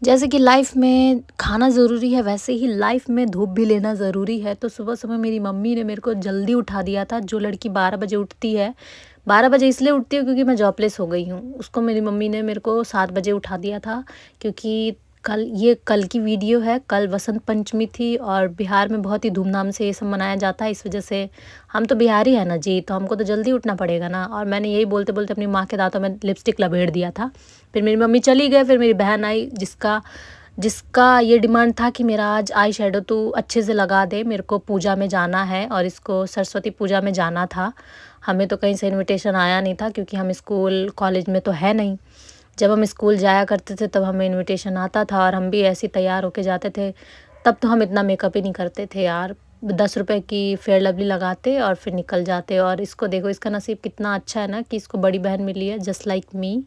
जैसे कि लाइफ में खाना ज़रूरी है, वैसे ही लाइफ में धूप भी लेना ज़रूरी है। तो सुबह-सुबह मेरी मम्मी ने मेरे को जल्दी उठा दिया था। जो लड़की 12 बजे उठती है, 12 बजे इसलिए उठती है क्योंकि मैं जॉबलेस हो गई हूँ। उसको मेरी मम्मी ने मेरे को 7 बजे उठा दिया था, क्योंकि कल की वीडियो है। कल वसंत पंचमी थी और बिहार में बहुत ही धूमधाम से ये सब मनाया जाता है। इस वज़ह से हम तो बिहारी हैं ना जी, तो हमको तो जल्दी उठना पड़ेगा ना। और मैंने यही बोलते-बोलते अपनी माँ के दाँतों में लिपस्टिक लपेट दिया था। फिर मेरी मम्मी चली गई, फिर मेरी बहन आई जिसका जिसका ये डिमांड था कि मेरा आज आई शेडो तू अच्छे से लगा दे, मेरे को पूजा में जाना है और इसको सरस्वती पूजा में जाना था। हमें तो कहीं से इनविटेशन आया नहीं था क्योंकि हम स्कूल कॉलेज में तो है नहीं। जब हम स्कूल जाया करते थे तब हमें इनविटेशन आता था और हम भी ऐसे ही तैयार होके जाते थे। तब तो हम इतना मेकअप ही नहीं करते थे यार। 10 रुपए की फेयर लवली लगाते और फिर निकल जाते। और इसको देखो, इसका नसीब कितना अच्छा है ना कि इसको बड़ी बहन मिली है जस्ट लाइक मी,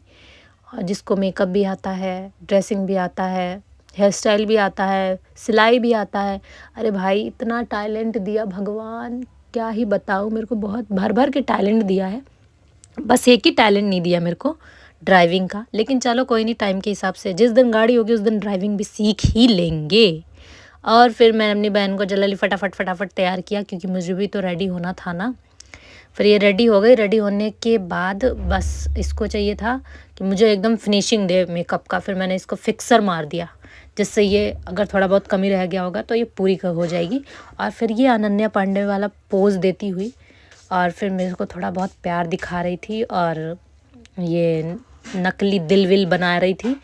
और जिसको मेकअप भी आता है, ड्रेसिंग भी आता है, हेयर स्टाइल भी आता है, सिलाई भी आता है। अरे भाई, इतना टैलेंट दिया भगवान, क्या ही बताऊँ। मेरे को बहुत भर-भर के टैलेंट दिया है। बस एक ही टैलेंट नहीं दिया मेरे को, ड्राइविंग का। लेकिन चलो कोई नहीं, टाइम के हिसाब से जिस दिन गाड़ी होगी उस दिन ड्राइविंग भी सीख ही लेंगे। और फिर मैंने अपनी बहन को जल्दी फटाफट तैयार किया क्योंकि मुझे भी तो रेडी होना था ना। फिर ये रेडी हो गई। रेडी होने के बाद बस इसको चाहिए था कि मुझे एकदम फिनिशिंग दे मेकअप का। फिर मैंने इसको फिक्सर मार दिया, जिससे ये अगर थोड़ा बहुत कमी रह गया होगा तो ये पूरी हो जाएगी। और फिर ये अनन्या पांडे वाला पोज़ देती हुई और फिर मेरे को थोड़ा बहुत प्यार दिखा रही थी और ये नकली दिल विल बना रही थी,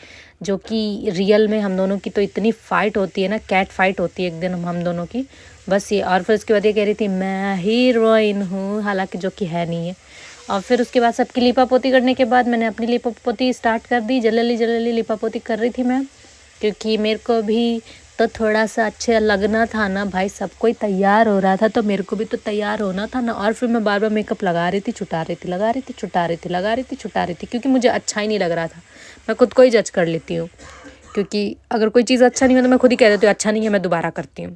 जो कि रियल में हम दोनों की तो इतनी फ़ाइट होती है ना, कैट फाइट होती है एक दिन हम दोनों की। बस ये, और फिर उसके बाद ये कह रही थी मैं हीरोइन हूँ, हालांकि जो कि है नहीं है। और फिर उसके बाद सबकी लिपापोती करने के बाद मैंने अपनी लिपापोती स्टार्ट कर दी। जल्दी लिपापोती कर रही थी मैं, क्योंकि मेरे को भी तो थोड़ा सा अच्छे लगना था ना भाई। सब कोई तैयार हो रहा था तो मेरे को भी तो तैयार होना था ना। और फिर मैं बार बार मेकअप लगा रही थी, छुटा रही थी, लगा रही थी, छुटा रही थी, लगा रही थी, छुटा रही थी, क्योंकि मुझे अच्छा ही नहीं लग रहा था। मैं खुद को ही जज कर लेती हूँ, क्योंकि अगर कोई चीज़ अच्छा नहीं हो तो मैं खुद ही कह देती हूँ अच्छा नहीं है, मैं दोबारा करती हूँ।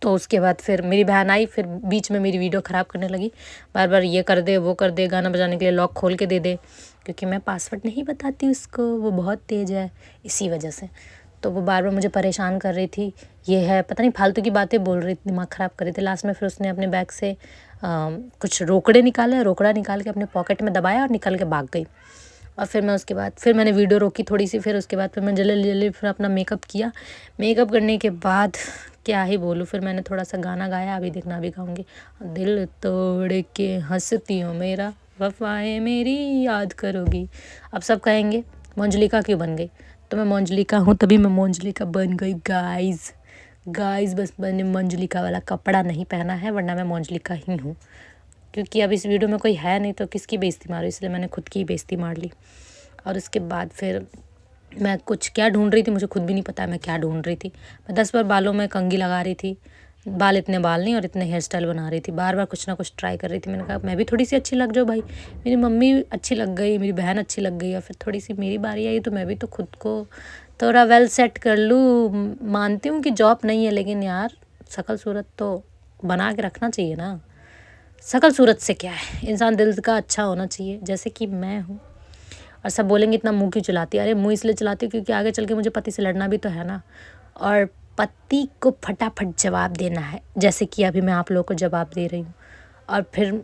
तो उसके बाद फिर मेरी बहन आई, फिर बीच में मेरी वीडियो ख़राब करने लगी। बार बार ये कर दे, वो कर दे, गाना बजाने के लिए लॉक खोल के दे दे, क्योंकि मैं पासवर्ड नहीं बताती उसको, वो बहुत तेज़ है इसी वजह से। तो वो बार बार मुझे परेशान कर रही थी। ये है, पता नहीं फालतू की बातें बोल रही थी, दिमाग ख़राब कर रही थी। लास्ट में फिर उसने अपने बैग से कुछ रोकड़ा निकाल के अपने पॉकेट में दबाया और निकल के भाग गई। और फिर मैं उसके बाद फिर मैंने वीडियो रोकी थोड़ी सी। फिर उसके बाद फिर मैं जल्दी फिर अपना मेकअप किया। मेकअप करने के बाद क्या ही बोलूँ, फिर मैंने थोड़ा सा गाना गाया, अभी देखना अभी गाऊँगी। दिल तोड़ के हंसती हो मेरा, वफ़ाएं मेरी याद करोगी। अब सब कहेंगे मंजलिका क्यों बन गई, तो मैं मंजलिका हूँ तभी मैं मंजलिका बन गई गाइस। बस मैंने मंजलिका वाला कपड़ा नहीं पहना है, वरना मैं मंजलिका ही हूँ। क्योंकि अब इस वीडियो में कोई है नहीं तो किसकी बेइज्जती मारूँ, इसलिए मैंने खुद की ही बेइज्जती मार ली। और उसके बाद फिर मैं कुछ क्या ढूंढ रही थी, मुझे खुद भी नहीं पता मैं क्या ढूंढ रही थी। मैं 10 बार बालों में कंघी लगा रही थी, इतने बाल नहीं और इतने हेयर स्टाइल बना रही थी। बार बार कुछ ना कुछ ट्राई कर रही थी। मैंने कहा मैं भी थोड़ी सी अच्छी लग जाऊँ भाई। मेरी मम्मी अच्छी लग गई, मेरी बहन अच्छी लग गई, और फिर थोड़ी सी मेरी बारी आई तो मैं भी तो खुद को थोड़ा वेल सेट कर लूँ। मानती हूँ कि जॉब नहीं है, लेकिन यार शक्ल सूरत तो बना के रखना चाहिए ना। शक्ल सूरत से क्या है, इंसान दिल का अच्छा होना चाहिए, जैसे कि मैं हूँ। और सब बोलेंगे इतना मुँह क्यों चलाती है। अरे मुँह इसलिए चलाती हूँ क्योंकि आगे चल के मुझे पति से लड़ना भी तो है ना, और पति को फटाफट जवाब देना है, जैसे कि अभी मैं आप लोगों को जवाब दे रही हूँ। और फिर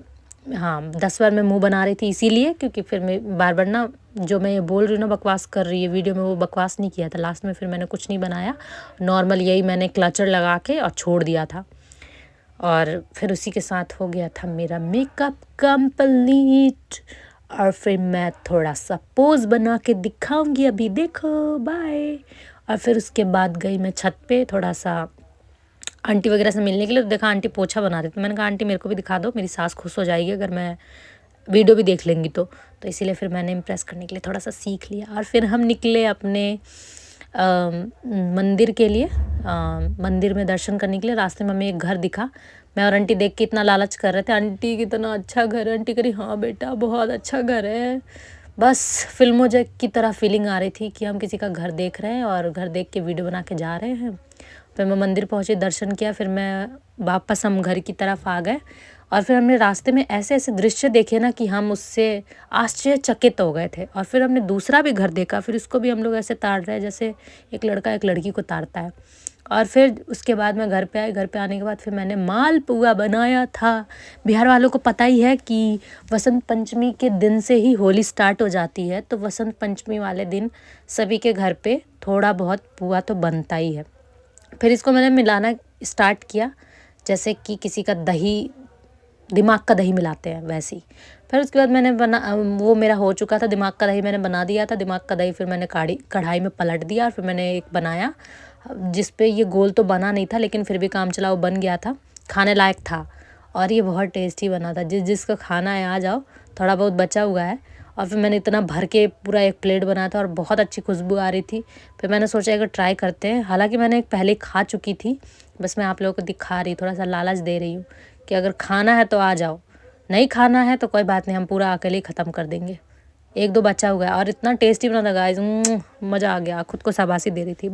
हाँ, 10 बार मैं मुँह बना रही थी इसीलिए क्योंकि फिर मैं बार बार ना जो मैं ये बोल रही हूँ ना बकवास कर रही है वीडियो में, वो बकवास नहीं किया था। लास्ट में फिर मैंने कुछ नहीं बनाया, नॉर्मल यही मैंने क्लचर लगा के और छोड़ दिया था। और फिर उसी के साथ हो गया था मेरा मेकअप कंप्लीट। और फिर मैं थोड़ा सा पोज बना के दिखाऊंगी, अभी देखो, बाय। और फिर उसके बाद गई मैं छत पे थोड़ा सा आंटी वगैरह से मिलने के लिए। तो देखा आंटी पोछा बना रही थी। मैंने कहा आंटी मेरे को भी दिखा दो, मेरी सास खुश हो जाएगी अगर मैं वीडियो भी देख लेंगी तो इसीलिए फिर मैंने इम्प्रेस करने के लिए थोड़ा सा सीख लिया। और फिर हम निकले अपने मंदिर के लिए, मंदिर में दर्शन करने के लिए। रास्ते में हमें एक घर दिखा। मैं और आंटी देख के इतना लालच कर रहे थे, आंटी कितना अच्छा घर है। आंटी करी हाँ बेटा बहुत अच्छा घर है। बस फिल्मों की तरह फीलिंग आ रही थी कि हम किसी का घर देख रहे हैं और घर देख के वीडियो बना के जा रहे हैं। फिर मैं मंदिर पहुंची, दर्शन किया, फिर मैं वापस हम घर की तरफ आ गए। और फिर हमने रास्ते में ऐसे-ऐसे दृश्य देखे ना कि हम उससे आश्चर्यचकित हो गए थे। और फिर हमने दूसरा भी घर देखा, फिर उसको भी हम लोग ऐसे ताड़ रहे हैं जैसे एक लड़का एक लड़की को ताड़ता है। और फिर उसके बाद मैं घर पे आई, घर पे आने के बाद फिर मैंने मालपुआ बनाया था। बिहार वालों को पता ही है कि वसंत पंचमी के दिन से ही होली स्टार्ट हो जाती है, तो वसंत पंचमी वाले दिन सभी के घर पे थोड़ा बहुत पुआ तो बनता ही है। फिर इसको मैंने मिलाना स्टार्ट किया, जैसे कि किसी का दही, दिमाग का दही मिलाते हैं वैसे ही। फिर उसके बाद मैंने वो मेरा हो चुका था, दिमाग का दही मैंने बना दिया था। दिमाग का दही फिर मैंने कढ़ाई में पलट दिया और फिर मैंने एक बनाया, जिस पे ये गोल तो बना नहीं था लेकिन फिर भी काम चला, वो बन गया था, खाने लायक था और ये बहुत टेस्टी बना था। जिसको खाना है आ जाओ, थोड़ा बहुत बचा हुआ है। और फिर मैंने इतना भर के पूरा एक प्लेट बनाया था और बहुत अच्छी खुशबू आ रही थी। फिर मैंने सोचा अगर ट्राई करते हैं, हालांकि मैंने एक पहले खा चुकी थी, बस मैं आप लोगों को दिखा रही, थोड़ा सा लालच दे रही हूँ कि अगर खाना है तो आ जाओ, नहीं खाना है तो कोई बात नहीं, हम पूरा अकेले ही ख़त्म कर देंगे। एक दो बचा हुआ है और इतना टेस्टी बना था गाइस, मज़ा आ गया, खुद को शाबाशी दे रही थी।